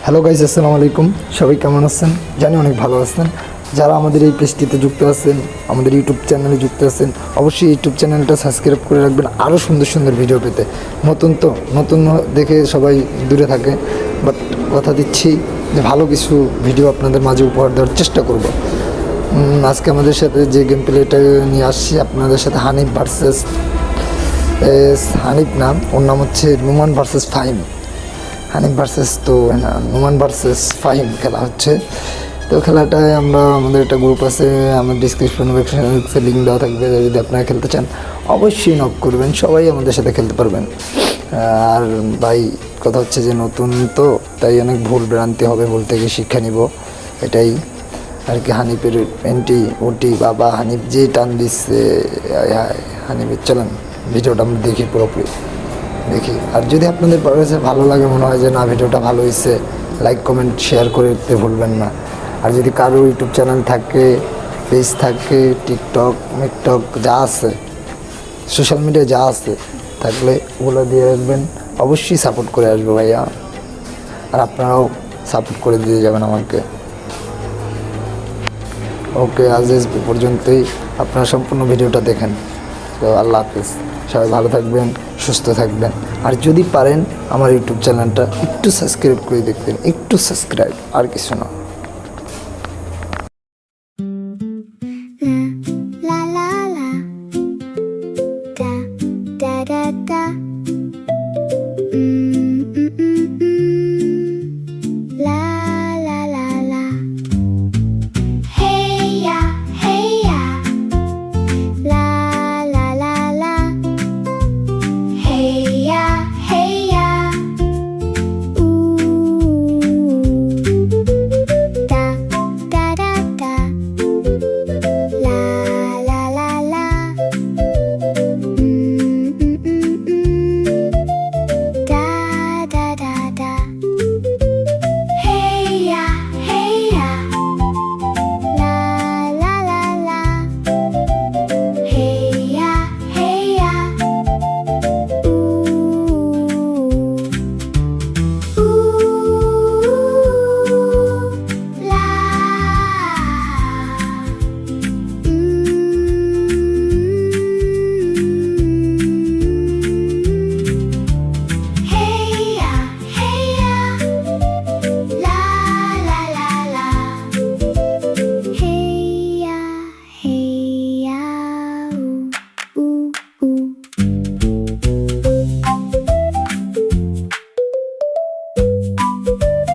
Hello guys, আসসালামু আলাইকুম। সবাই কেমন আছেন? জানি অনেক ভালো আছেন। যারা আমাদের এই পেজটিতে যুক্ত আছেন, আমাদের ইউটিউব চ্যানেলে যুক্ত আছেন, অবশ্যই ইউটিউব চ্যানেলটা সাবস্ক্রাইব করে রাখবেন আরও সুন্দর সুন্দর ভিডিও পেতে। নতুন দেখে সবাই দূরে থাকে, বাট কথা দিচ্ছি যে ভালো কিছু ভিডিও আপনাদের মাঝে উপহার দেওয়ার চেষ্টা করব। আজকে আমাদের সাথে যে গেম প্লেটা নিয়ে আসছি আপনাদের সাথে হানিফ ভার্সেস হানিফ নাম, ওর নাম হচ্ছে Numan versus Fahim. Hanif versus Numan versus Fahim খেলা হচ্ছে। তো খেলাটায় আমাদের একটা গ্রুপ আছে, আমার ডিসক্রিপশন বক্সে লিঙ্ক দেওয়া থাকবে। যদি আপনারা খেলতে চান অবশ্যই নক করবেন, সবাই আমাদের সাথে খেলতে পারবেন। আর ভাই কথা হচ্ছে যে নতুন তো, তাই অনেক ভুল ভ্রান্তি হবে, ভুল থেকে শিক্ষা নিব, এটাই আর কি। হানিফের এন্টি ওটি বাবা হানিফ যে টান দিচ্ছে, হানিফের চলেন ভিডিওটা আমরা দেখি, পুরোপুরি দেখি। আর যদি আপনাদের কাছে ভালো লাগে, মনে হয় যে না ভিডিওটা ভালো হয়েছে, লাইক কমেন্ট শেয়ার করে দিতে ভুলবেন না। আর যদি কারো ইউটিউব চ্যানেল থাকে, পেজ থাকে, টিকটক মিকটক যা আছে, সোশ্যাল মিডিয়া যা আছে থাকলে ওগুলো দিয়ে রাখবেন, অবশ্যই সাপোর্ট করে আসবো ভাইয়া। আর আপনারাও সাপোর্ট করে দিয়ে যাবেন আমাকে। ওকে, আজ পর্যন্তই, আপনারা সম্পূর্ণ ভিডিওটা দেখেন। তো আল্লাহ হাফিজ, সবাই ভালো থাকবেন, সুস্থ থাকবেন। আর যদি পারেন আমার ইউটিউব চ্যানেলটা একটু সাবস্ক্রাইব করে দেখবেন, একটু সাবস্ক্রাইব, আর কিছু না।